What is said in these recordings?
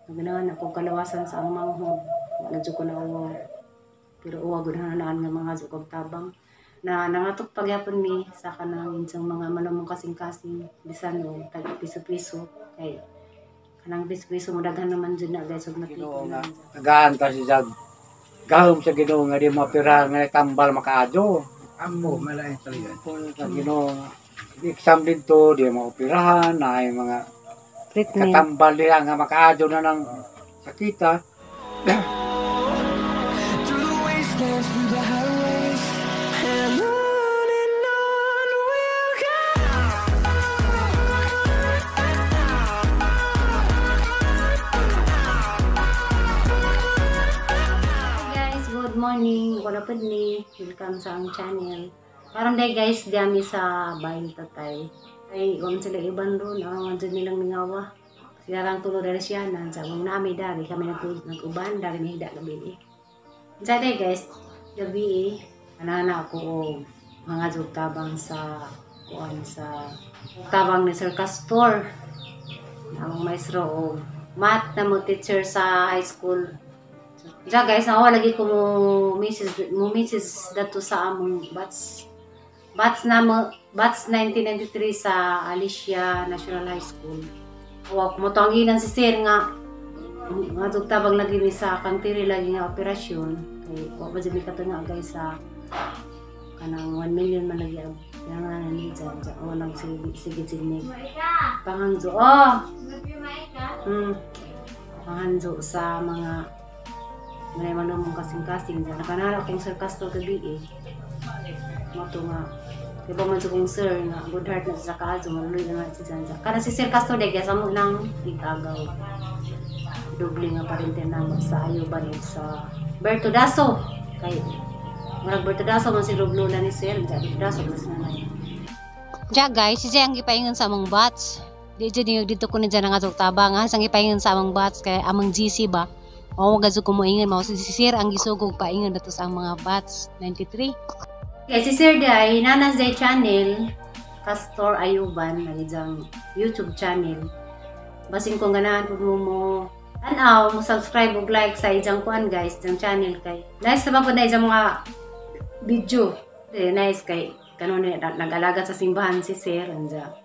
Ganahan ako kalawasan sa ang manghod. Wala jud ko na uwa. Pero uwa gud hanaan nga mga kog tabang. Na nangatok pagyapon mi sa kanang insang mga manamong kasing-kasing bisan o tag piso-piso kay kanang piso-piso mo daghan naman jud na guys ug Ginoo nakita nga na. tagaan ta si jag gahom sa Ginoo nga di mapira nga tambal makaadyo. Ambo, malain talaga. Kung sa Ginoo nga exam dito di maoperahan na ay mga Treatment. katambal nila nga makaadyo na ng sakita. Through the wastelands, through the highways, and on we'll go. Hi guys, good morning. Wala pod ni. Welcome sa ang channel. Karon day guys, dami sa bahay tatay. Ay, sila iban doon, ang dyan nilang mingawa. Sila lang tulo dari siya na sa mga nami dari kami nag-uban dari nahida gabi. Sa day guys, gabi anana ako og mga tabang sa tabang ni Sir Castor. Ang maestro og math na mo teacher sa high school. Diya guys, ako lagi ko mo misis dato sa among Batch 1993 sa Alicia National High School. Wa mo tangginan si sir nga tugtabang lagi ni sa kantiri lagi nga operasyon. Kay wa pa jud kato nga guys sa kanang 1 million man lagi ang nga ni dyan walang sige panghanzo. Panghanzo sa mga manamong kasing-kasing dyan. Nakanara kong Sir Castro gabi Mato nga. Kaya pa man sa kong sir nga, good heart na sa kaazo, maluloy na nga si Sansa. Kana si Sir Castro de, kaya sa mo nang igagaw. Doble nga pa rin tinamag sa ayuban sa Bertudaso. Kaya, marag Bertudaso man si Roblula ni Sir, Bertudaso mas nanay. Diya guys, siya ang gipaingon sa among bats. Di dyan yung dito ko na dyan ang atong tabang. Ang gipaingon sa among bats, kaya among GC ba? O wag ko mo ingon, mao si Sir ang gisugog paingon dito sa mga bats 93. Okay, si Sir Day, Nanas Day Channel, Castor Ayuban, nagijang YouTube channel. Basing kung ganahan po mo tanaw, mo subscribe ug like sa ijang kuan guys, ijang channel kay. Nice na po na ijang mga video. Nice kay kanon nag-alaga sa simbahan si Sir anja.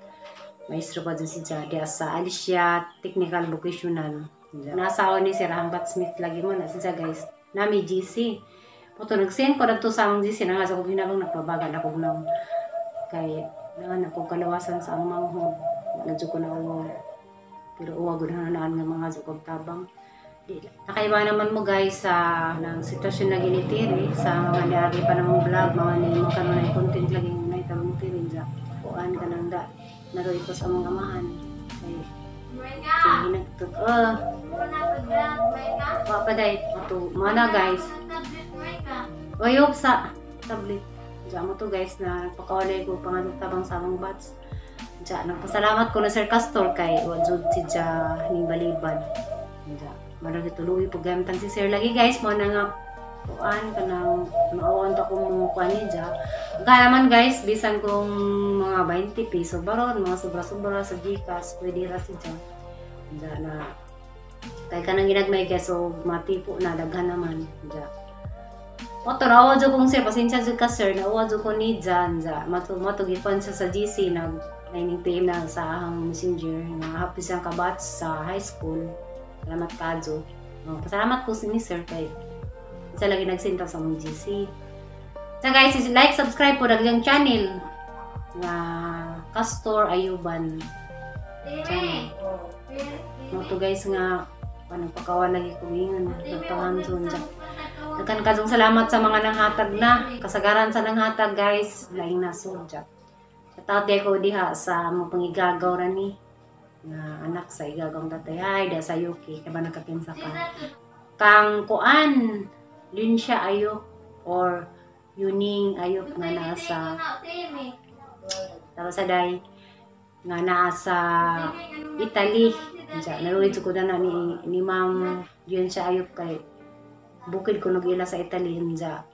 Maestro pa dyan si Dia sa Alicia Technical Vocational. Nasa ni Sir Hambat Smith lagi mo na siya guys. Nami GC. Puto nag-send ko dito sa among GC na nga sa kong hinabang nagpabagan ako ng kay nangan ako kalawasan sa ang manghod. Wala jud ko na uwa. Pero uwa gud hanaan nga mga kog tabang. Nakaiba naman mo guys sa nang sitwasyon na ginitiri sa mga diari pa ng vlog, mga ni mo karon ay content lagi na itabang tiri ja. Kuan ka nang da naroy ko sa mga amahan. Kay sige nagtut. Wa pa day ato mana guys. Wayop sa tablet. Diyan mo to guys na nagpakawalay ko pangalutabang sa among bats. Diyan, nagpasalamat ko na Sir Castor kay wajud si Diyan ning balibad. Diyan, marami tuloy po gamitan si Sir lagi guys mo na nga kuan kanang maawan ta kung kuan ni Diyan. Kaya naman guys, bisan kung mga 20 piso baron, mga sobra-sobra sa Gcash, pwede ra si Diyan. Diyan na kay kanang ginagmay guys so matipo na daghan naman Diyan. Oto rawa jud kong Sir, pasensya jud ka Sir, nawa jud ko ni Jan ja. Matugipon sa GC nag 9 PM na sa ahang messenger nga happy siyang kabats sa high school. Salamat kadyo. Pasalamat ko ni Sir kay isa lagi nagsinta sa mong GC. So guys, like, subscribe po dagang channel nga Castor Ayuban channel. Mo to guys nga anong pakawan lagi ko ingon nagpanghanson ja. Nagkan kadong salamat sa mga nanghatag na. Kasagaran sa nanghatag guys. Laing nasudya. Shoutout ko diha sa mga pangigagaw ra ni. Nga anak sa igagaw tatay. Ay, da sa Yuki. Kaya ba nakakinsa ka? Kang kuan. Linsya ayok. Or Yuning ayok nga nasa. Tapos sa day. Nga nasa Italy. Naluwid ko na ni Ma'am yun siya ayok kay bukid ko nag-ila sa Italy ja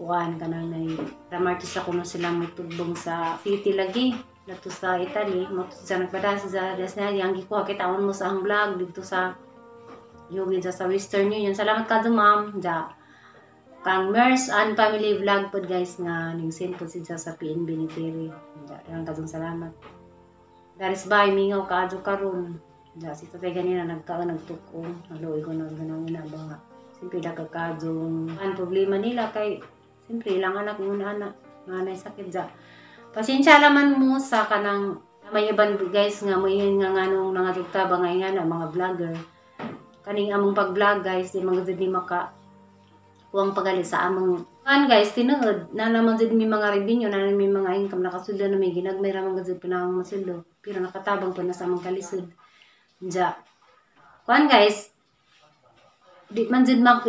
kuan kanang nay ramartis ako no sila magtudbong sa city lagi nato sa Italy mo sa nagpadaan sa desna yang gikuha kita mo sa ang vlog dito sa Yugin sa Western Union. Salamat ka ma'am. Ja. Kang Mers and Family Vlog po guys nga ning send po siya sa PNB ni Terry. Ja, daghang kadong salamat. Daris bay mingaw kaadto karon. Ja, si tatay ganina nagtukong. Haloy ko na ganang inabanga. Siyempre nagkakadong ang problema nila kay siyempre ilang anak muna anak. Nga sakit ja. Pasensya naman mo sa kanang may iban guys nga mo nga nganong nangatugta ba nga na mga vlogger. Kaning among pag-vlog guys, di mga jud ni maka kuwang pagalit sa among kan guys tinuod na naman jud mi mga revenue na mi mga income nakasuldo na may ginagmay ra man jud pinang masuldo pero nakatabang po na sa among kalisod. Ja. Kuan guys, di man jud na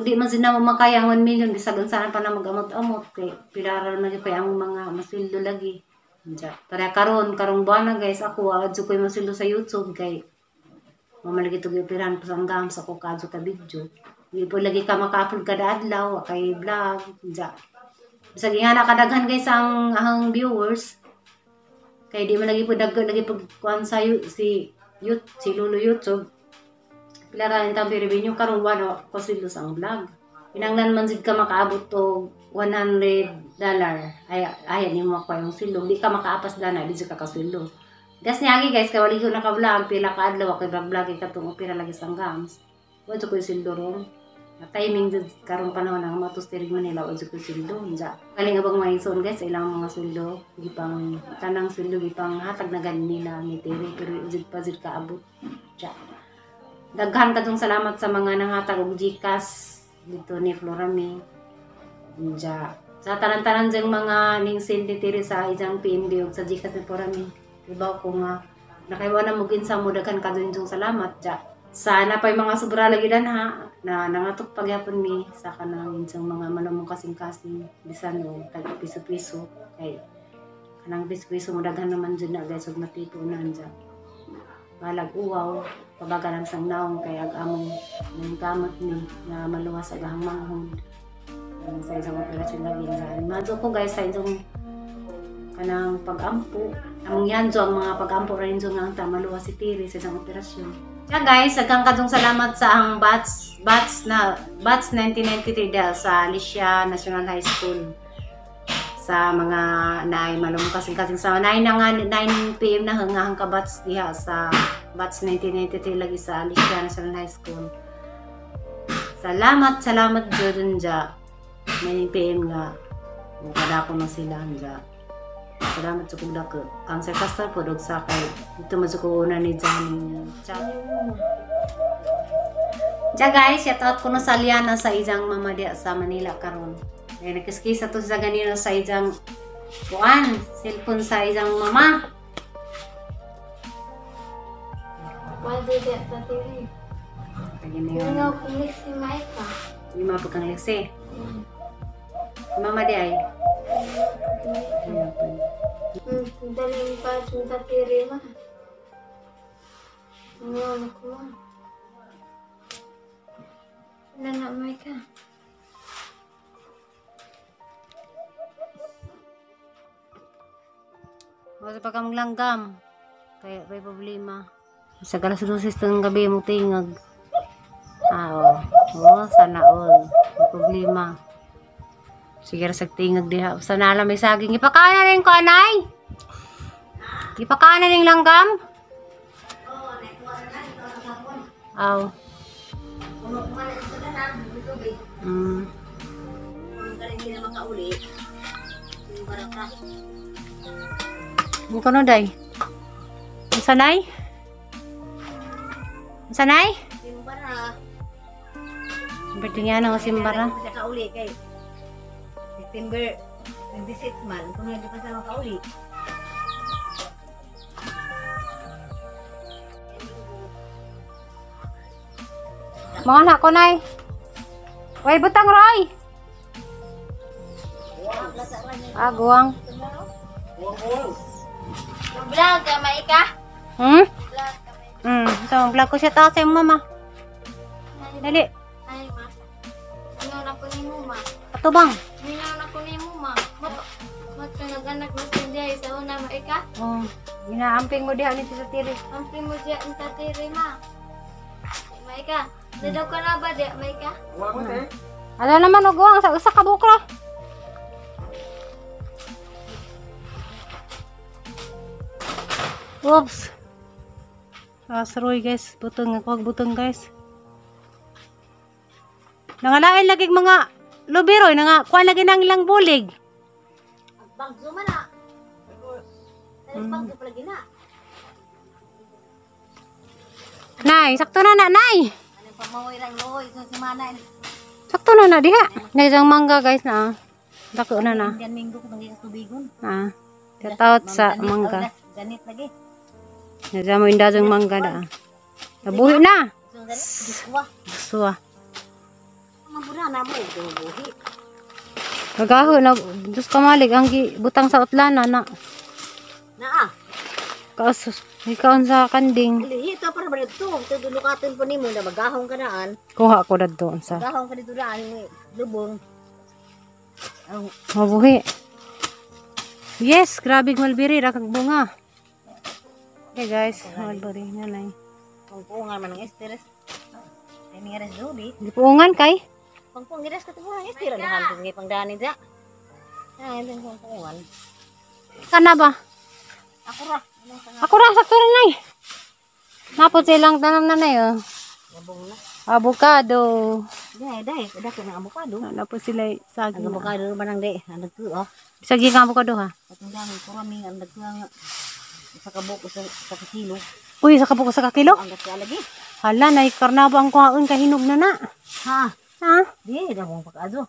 makaya ang 1 million bisag unsa pa na magamot-amot kay piraral man jud pa ang mga masuldo lagi. Ja. Para karong buwan na guys ako adto koy masuldo sa YouTube kay mamalagi ito gipiran po sa hanggang sa kukadso ka video. Hindi po lagi ka maka-upload kada adlaw, kay vlog, dya. Bisag nga nakadaghan guys ang viewers. Kay di mo lagi po lagi po kuhan sa si Lulu YouTube. Pilaran yung tabi revenue karong wano kosilo sa ang vlog. Pinangnan man ka makaabot to $100. Ay ni mo ako yung silog. Di ka makaapas dana, di ka kasilo. Das niya guys, kay wali ko naka-vlog, pila ka adlaw, kay vlog kay katong pira lagi sang gams. Wadyo ko yung sildo ron. Timing dito karong panahon ng matustirig Manila, wadyo ko yung sildo. Kaling abang maison guys, ilang mga sildo, gipang tanang sildo, gipang hatag na ganin nila ni Terry, pero jud pa jud kaabot. Daghan katong salamat sa mga nanghatag og GCash dito ni Florami. Sa tanan-tanan diyang mga ning send ni Terry sa isang PNB ug sa GCash ni Florami. Ibaw ko nga nakaiwa na mugin sa mudagan kadunjong salamat ja. Sana pa'y mga sobra lagi dan ha na nangatok pagyapon mi sa kanang insang mga manamong kasing-kasing bisan o tag piso-piso kay kanang piso-piso mudagan naman jud na guys ug matipunan ja. Balag uwaw pabaga lang sang naong kay ag-among ning kamot ni na maluwas sa gahang manghod. Sa isang operasyon lagi ja. Madto ko guys sa isang kanang pag-ampo. Among yanjo ang mga pag-ampo rin jo nga ang tamaluwa si Terry sa isang operasyon. Kaya guys, hanggang kadong salamat sa ang batch 1993 dahil sa Alicia National High School. Sa mga naay malumong kasing-kasing sa 9 PM na hanggang ka-batch diha sa batch 1993 lagi sa Alicia National High School. Salamat jud dya. 9 PM nga. Kada ko na sila dya. Salamat sa kong dako. Cancer Castor po, dog sa kay. Ito mazukuuna ni Johnny. Diya guys, shout out ko na sa Liana sa isang mama diya sa Manila karon. Ay nagkiskisa to sa ganino sa isang kuan, cellphone sa isang mama. Pwede diya sa TV. Ganyan Ano kulik si Maika? Hindi mapagkang liksi. Mama diya ay. Daling pa sa TV ma. Ano ko ma? Wala na Maika. Sa pagkamang langgam. Kaya may problema. Sa galas-lusis ng gabi mo tingag. Sana all. May problema. Sige ra sa tingag diha. Sana alam may saging. Ipakaana rin ko anay. Ipakaana rin langgam. Aw. Ang kono day. Ang sanay? Ang sanay? Simbara. Berarti nga na simbara. Sa kauli kay September 26 man kung hindi pa sa kauli. Mga anak ko nay. Way butang Roy. Aguang. Vlog ka Maika? Hmm? Vlog ka Maika? So, vlog ko siya taas yung mama. Dali. Ay ma. Ano na ko ni mo ma? Patubang. Ano na ko ni mo ma? Mat nag-anak na sa diya sa una Maika? Oh, inaamping mo diha ni sa tiri. Ang primo diya ang tatiri ma. Maika. Nadaw ka na ba, di? May ka? Ano naman uguang sa kabukra. Oops. Saroy guys, butong ako butong guys. Nangalain lagi mga lubiroy nga kuan lagi nang ilang bulig. Bagso man na. Bagso pala gina. Nay, sakto na nay. Ano pamamoy lang loy sa semana. Sakto na diha. Nagsang mangga guys na. Dako na na. Yan minggo ko mangi tubigon. Tatawat sa mangga. Ganit lagi. Nagsang mo indajang mangga da. Nabuhi na. So ganit diswa. Suwa. Mabura na mo buhi. Kagaho na dus kamalig ang butang sa utlana na. Naa. Kaos ikaw sa kanding. Lihi to para ba dito. Ito dulukaton po nimo na magahong ka naan. Kuha ko dadto sa. Magahong ka dito daan ni lubong. Ang Mabuhi. Yes, grabe malbiri ra kag bunga. Okay guys, malbiri na nay. pangpungan man ng esteres. Kaya nga rin Ruby. Dipuungan kay. Pangpung giras ka ito ng esteres. Nahantin ngay pangdani dya. Ah, ito yung pangpungan. Kana ba? Ako ra. Ako ra sakto rin nay. Napot silang tanam na nay oh. Nabong na. Avocado. Dahi. Ada ko ng avocado. Napot sila saging. Ang avocado man ang di. Ang nagko oh. Saging ang avocado ha. Patong dami ko kami ang nagko nga. Sa kabuk sa kilo. Uy, sa kabuko sa kakilo. Ang gatya lagi. Hala, nay karnaba ang kuhaon kahinog na na. Ha. Ha? Di, da mong pag-ado.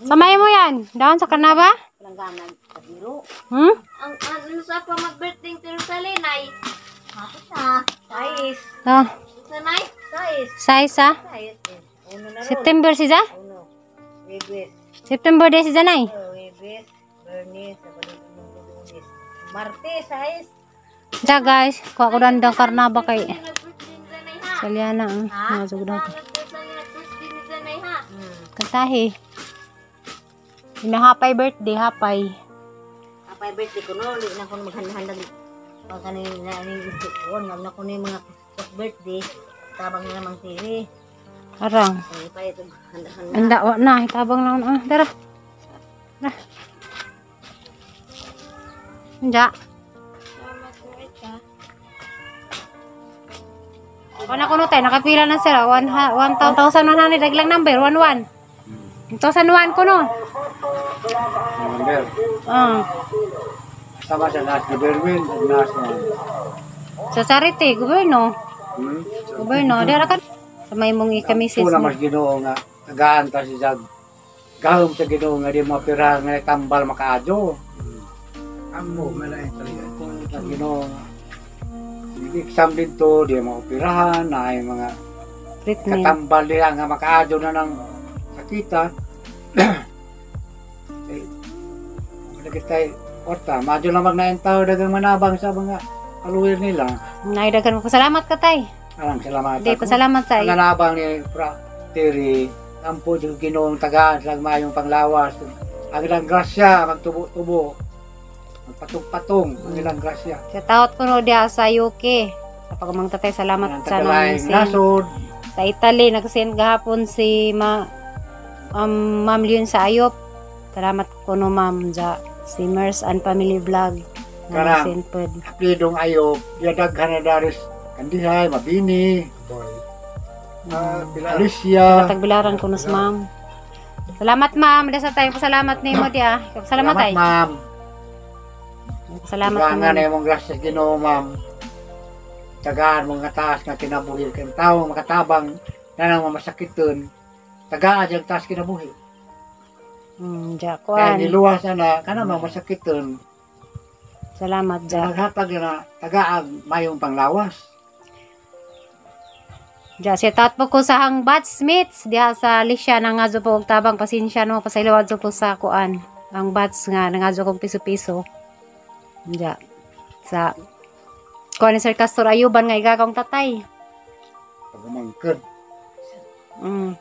Samay mo yan. Daon sa karnaba? Langganan sa biro. Hmm? Ang ano sa pa mag-birthday to sa Lenay. Hapit na. Sais. Ah, Sa Nay? Sais. size ha? Sais. Uno na ron. September si Za? Uno. Webes. September day si Za nay. Webes. Bernis. Lunes. Martes. Sais. Za guys, kuha ko dandang karnaba kay Nag-birthday ni Zanay ha. Saliana ang Ha? masug daw. Nag-birthday ni Zanay ha. Kantahi. Happy birthday, happy. Kapay birthday ko no. Di na ko maghanda-handa. Pag kanin na ni gusto ko. Ngam na ko ni mga birthday. Tabang na namang TV. Arang. Hindi pa ito handa-handa. Anda wa na, itabang na ah, tara. Tara. Anja. Salamat po ita. Wala ko no tay, nakapila na sila. 1,100 daglang number, 11. 1,001 ko no. Number. Ah. Sama sa nas ni Berwin, nas mo. Sa charity, gobyerno. Hmm? Gobyerno, dira ka. Sa may mong ikamisis Una mo. mas Ginoo nga tagaan ta si Jag. Gahom sa Ginoo nga di mo pira nga tambal makaadyo. Ambo, malain talaga. Sa Ginoo. Exam dito, di mo operahan, na ay mga Treatment. katambal diha nga makaadyo na ng sakita. Eh, lagi tayo, orta, madyo lang magnaintaw, dagang manabang sa mga kaluwir nila. Naidagan mo. Salamat ka tay. Alang salamat. Di, pasalamat tay. Ang nanabang ni Fra Terry, ang po yung ginoong tagaan sa mayong panglawas. Ang ilang grasya, magtubo-tubo. Magpatong-patong, ang ilang grasya. Sa taot ko no dia sa UK. Sa pagmang tatay, salamat Ang sa tagalayang namin. nasod. Sa Italy, nagsend gahapon si Ma'am Leon sa Ayop. Salamat ko no ma'am ja si Mers and Family Vlog. Karang. Nagsend pod. Apidong ayok, yadaghan na daris. Kandihay, Mabini, Alicia. Tagbilaran ko nos ma'am. Salamat ma'am, dasa tayo pasalamat nimo dia. Salamat tay. ma'am. Salamat Tagangan na ma'am. imong grasya ginoo, ma'am. Tagaan mga taas nga kinabuhi. Kaya tao makatabang na nang mamasakiton. Tagaan yung taas kinabuhi. Ja Kaya kuan. niluwas na kana mamasakiton. Salamat ja. Naghatag na tagaag mayong panglawas. Ja si tat po ko sa hang batchmates diha sa Alicia nang azo po og tabang pasensya no pasayload po sa kuan. Ang batch nga nangazo kong piso-piso. Ja. Sa kuan ni Sir Castor Ayuban nga igakong tatay. Pagumangkod. Mm.